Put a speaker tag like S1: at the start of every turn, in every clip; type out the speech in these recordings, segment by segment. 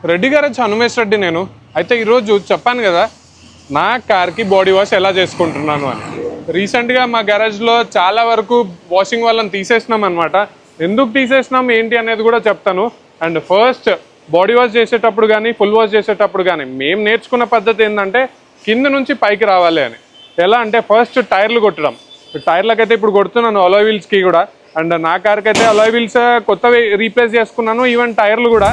S1: రెడ్డి గారు హనుమేష్ రెడ్డి నేను. అయితే ఈరోజు చెప్పాను కదా నా కార్కి బాడీ వాష్ ఎలా చేసుకుంటున్నాను అని. రీసెంట్గా మా గ్యారేజ్లో చాలా వరకు వాషింగ్ వాళ్ళని తీసేసినాం అనమాట. ఎందుకు తీసేసినాం ఏంటి అనేది కూడా చెప్తాను. అండ్ ఫస్ట్ బాడీ వాష్ చేసేటప్పుడు కానీ ఫుల్ వాష్ చేసేటప్పుడు కానీ మేము నేర్చుకున్న పద్ధతి ఏంటంటే కింద నుంచి పైకి రావాలి అని. ఎలా అంటే ఫస్ట్ టైర్లు కొట్టడం. టైర్లకైతే ఇప్పుడు కొడుతున్నాను అలాయ్ వీల్స్కి కూడా. అండ్ నా కార్కి అయితే అలాయ్ వీల్స్ కొత్తవి రీప్లేస్ చేసుకున్నాను, ఈవెన్ టైర్లు కూడా.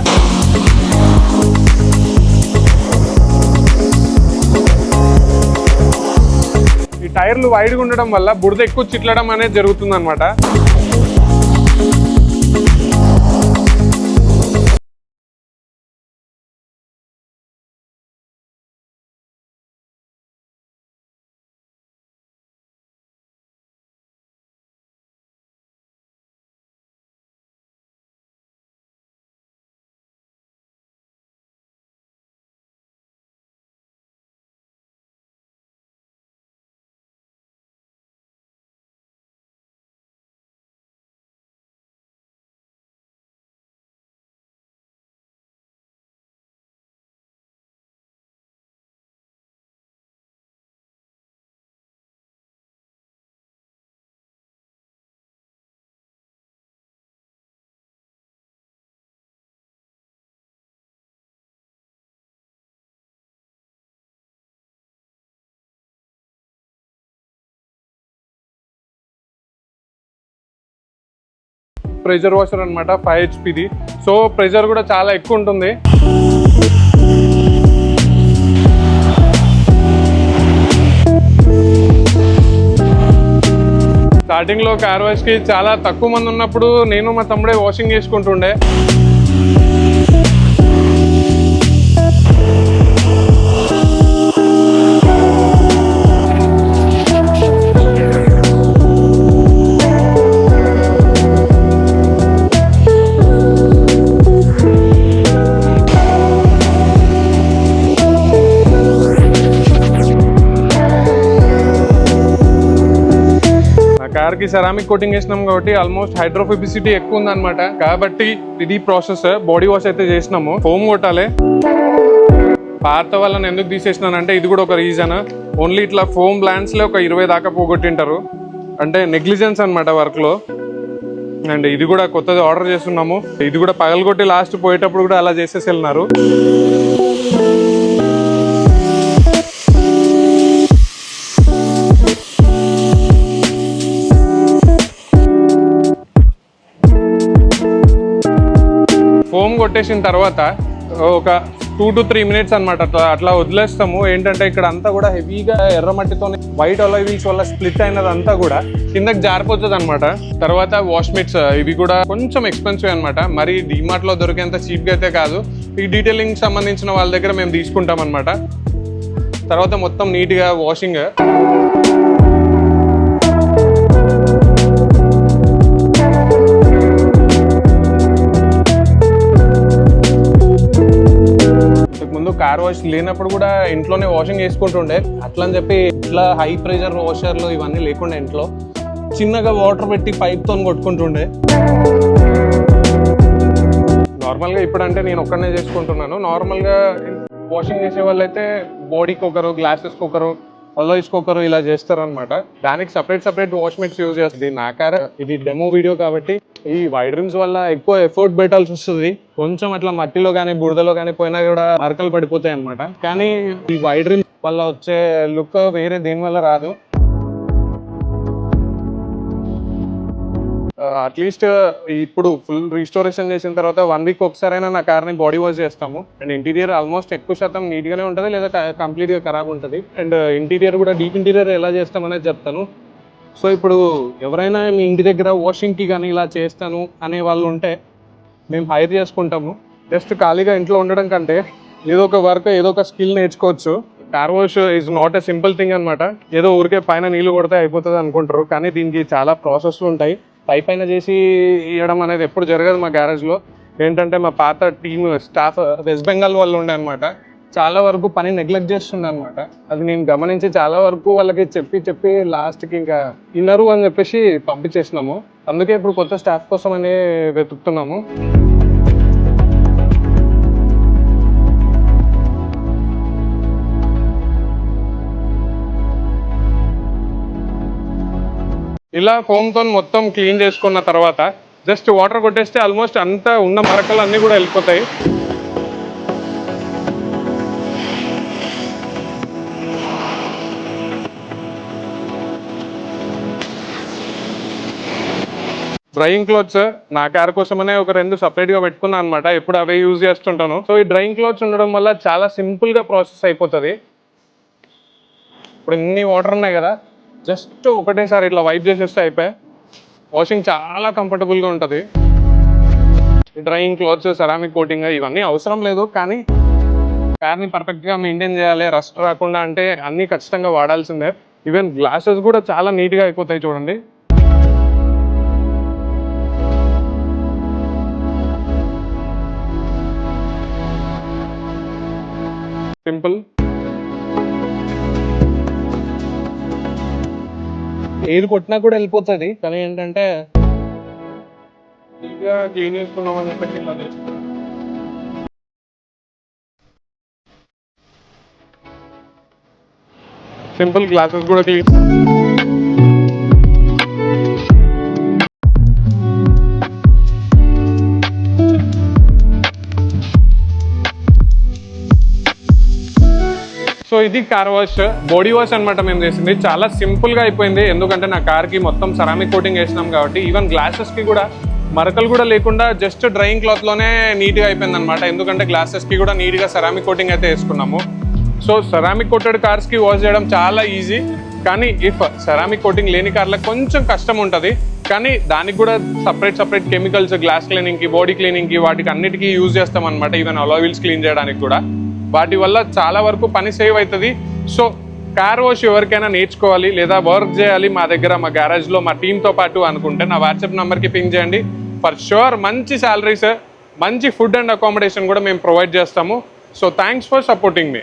S1: ఈ టైర్లు వైడ్గా ఉండడం వల్ల బురద ఎక్కువ చిట్లడం అనేది జరుగుతుంది అనమాట. ప్రెషర్ వాషర్ అనమాట 5 HPది. సో ప్రెషర్ కూడా చాలా ఎక్కువ ఉంటుంది. స్టార్టింగ్లో కార్ వాష్కి చాలా తక్కువ మంది ఉన్నప్పుడు నేను మా తమ్ముడే వాషింగ్ చేసుకుంటుండే. కార్కి సెరామిక్ కోటింగ్ వేసినాం కాబట్టి ఆల్మోస్ట్ హైడ్రోఫోబిసిటీ ఎక్కువ ఉందన్నమాట. కాబట్టి ఇది ప్రాసెస్. బాడీ వాష్ అయితే చేసినాము. ఫోమ్ కొట్టాలి. పాత వాళ్ళని ఎందుకు తీసేసినానంటే ఇది కూడా ఒక రీజన్. ఓన్లీ ఇట్లా ఫోమ్ ప్లాంట్స్లో ఒక 20 దాకా పోగొట్టింటారు. అంటే నెగ్లిజెన్స్ అనమాట వర్క్లో. అండ్ ఇది కూడా కొత్తది ఆర్డర్ చేస్తున్నాము. ఇది కూడా పగలగొట్టి లాస్ట్ పోయేటప్పుడు కూడా అలా చేసేసి వెళ్ళినారు. ఫోమ్ కొట్టేసిన తర్వాత ఒక 2 to 3 మినిట్స్ అనమాట అట్లా వదిలేస్తాము. ఏంటంటే ఇక్కడ అంతా కూడా హెవీగా ఎర్రమట్టితో వైట్ అలాయ్ వీల్స్ వల్ల స్ప్లిట్ అయినదంతా కూడా కిందకి జారిపోతుంది అనమాట. తర్వాత వాష్ మిట్స్ ఇవి కూడా కొంచెం ఎక్స్పెన్సివ్ అనమాట. మరి డీమార్ట్లో దొరికేంత చీప్గా అయితే కాదు. ఈ డీటెయిలింగ్ సంబంధించిన వాళ్ళ దగ్గర మేము తీసుకుంటాం అనమాట. తర్వాత మొత్తం నీట్గా వాషింగ్. కార్ వాష్ లేనప్పుడు కూడా ఇంట్లోనే వాషింగ్ చేసుకుంటుండే. అట్లా అని చెప్పి ఇట్లా హై ప్రెషర్ వాషర్లు ఇవన్నీ లేకుండా ఇంట్లో చిన్నగా వాటర్ పెట్టి పైప్తో కొట్టుకుంటుండే. నార్మల్గా ఇప్పుడంటే నేను ఒక్కడనే చేసుకుంటున్నాను. నార్మల్గా వాషింగ్ చేసే వాళ్ళైతే బాడీకి ఒకరు, గ్లాసెస్కి ఒకరు, అలాయ్స్కి ఒకరు ఇలా చేస్తారనమాట. దానికి సపరేట్ వాష్ మిట్స్ యూజ్ చేస్తుంది. నా కార్ ఇది డెమో వీడియో కాబట్టి ఈ వైడ్ రిమ్స్ వల్ల ఎక్కువ ఎఫర్ట్ పెట్టాల్సి వస్తుంది. కొంచెం అట్లా మట్టిలో కానీ బురదలో కానీ పోయినా కూడా మరకలు పడిపోతాయి అనమాట. కానీ ఈ వైడ్ రిమ్స్ వల్ల వచ్చే లుక్ వేరే దేని వల్ల రాదు. అట్లీస్ట్ ఇప్పుడు ఫుల్ రీస్టోరేషన్ చేసిన తర్వాత 1 వీక్ ఒకసారైనా నా కార్ని బాడీ వాష్ చేస్తాము. అండ్ ఇంటీరియర్ ఆల్మోస్ట్ ఎక్కువ శాతం నీట్గానే ఉంటుంది, లేదా కంప్లీట్గా ఖరాబ్ ఉంటుంది. అండ్ ఇంటీరియర్ కూడా డీప్ ఇంటీరియర్ ఎలా చేస్తామనేది చెప్తాను. సో ఇప్పుడు ఎవరైనా మీ ఇంటి దగ్గర వాషింగ్కి కానీ ఇలా చేస్తాను అనే వాళ్ళు ఉంటే మేము హైర్ చేసుకుంటాము. జస్ట్ ఖాళీగా ఇంట్లో ఉండడం కంటే ఏదో ఒక వర్క్, ఏదో ఒక స్కిల్ నేర్చుకోవచ్చు. Car wash is not a simple thing అనమాట. ఏదో ఊరికే పైన నీళ్ళు కొడితే అయిపోతుంది అనుకుంటారు, కానీ దీనికి చాలా ప్రాసెస్లు ఉంటాయి. పైన చేసి ఇవ్వడం అనేది ఎప్పుడు జరగదు మా గ్యారేజ్లో. ఏంటంటే మా పాత టీమ్ స్టాఫ్ వెస్ట్ బెంగాల్ వాళ్ళు ఉండే అనమాట. చాలా వరకు పని నెగ్లెక్ట్ చేస్తుండే అనమాట. అది నేను గమనించి చాలా వరకు వాళ్ళకి చెప్పి లాస్ట్కి ఇంకా ఇన్నరు అని చెప్పేసి పంపించేసినాము. అందుకే ఇప్పుడు కొత్త స్టాఫ్ కోసం అనే వెతుకుతున్నాము. ఇలా ఫోమ్తో మొత్తం క్లీన్ చేసుకున్న తర్వాత జస్ట్ వాటర్ కొట్టేస్తే ఆల్మోస్ట్ అంతా ఉన్న మరకలు అన్నీ కూడా వెళ్ళిపోతాయి. డ్రైయింగ్ క్లోత్స్ నా కార్ కోసమనే ఒక 2 సపరేట్గా పెట్టుకున్నాను అనమాట. ఎప్పుడు అవే యూజ్ చేస్తుంటాను. సో ఈ డ్రైయింగ్ క్లోత్స్ ఉండడం వల్ల చాలా సింపుల్గా ప్రాసెస్ అయిపోతుంది. ఇప్పుడు ఇన్ని వాటర్ ఉన్నాయి కదా, జస్ట్ ఒకటేసారి ఇట్లా వైప్ చేసేస్తే అయిపోయి వాషింగ్ చాలా కంఫర్టబుల్గా ఉంటుంది. డ్రైయింగ్ క్లోత్స్, సెరామిక్ కోటింగ్ ఇవన్నీ అవసరం లేదు, కానీ కార్ని పర్ఫెక్ట్గా మెయింటైన్ చేయాలి, రస్ట్ రాకుండా అంటే అన్నీ ఖచ్చితంగా వాడాల్సిందే. ఈవెన్ గ్లాసెస్ కూడా చాలా నీట్గా అయిపోతాయి చూడండి. సింపుల్. ఎయిర్ కొట్టినా కూడా వెళ్ళిపోతుంది, కానీ ఏంటంటే నీట్గా క్లీన్ చేసుకున్నామని చెప్పి సింపుల్. గ్లాసెస్ కూడా క్లీన్. సో ఇది కార్ వాష్, బాడీ వాష్ అనమాట మేము చేసింది. చాలా సింపుల్గా అయిపోయింది, ఎందుకంటే నా కార్కి మొత్తం సెరామిక్ కోటింగ్ వేసినాం కాబట్టి. ఈవెన్ గ్లాసెస్కి కూడా మరకలు కూడా లేకుండా జస్ట్ డ్రైయింగ్ క్లాత్లోనే నీట్గా అయిపోయింది అనమాట. ఎందుకంటే గ్లాసెస్కి కూడా నీట్గా సెరామిక్ కోటింగ్ అయితే వేసుకున్నాము. సో సెరామిక్ కోటెడ్ కార్స్కి వాష్ చేయడం చాలా ఈజీ, కానీ ఇఫ్ సెరామిక్ కోటింగ్ లేని కార్లకు కొంచెం కష్టం ఉంటుంది. కానీ దానికి కూడా సపరేట్ కెమికల్స్, గ్లాస్ క్లీనింగ్కి, బాడీ క్లీనింగ్కి, వాటికి అన్నిటికీ యూజ్ చేస్తాం అనమాట. ఈవెన్ అలాయ్ వీల్స్ క్లీన్ చేయడానికి కూడా వాటి వల్ల చాలా వరకు పని సేవ్ అవుతుంది. సో కార్ వాష్ ఎవరికైనా నేర్చుకోవాలి లేదా వర్క్ చేయాలి మా దగ్గర, మా గ్యారేజ్లో మా టీంతో పాటు అనుకుంటే నా వాట్సాప్ నెంబర్కి పింగ్ చేయండి. ఫర్ షూర్ మంచి శాలరీస్, మంచి ఫుడ్ అండ్ అకామిడేషన్ కూడా మేము ప్రొవైడ్ చేస్తాము. So thanks for supporting me.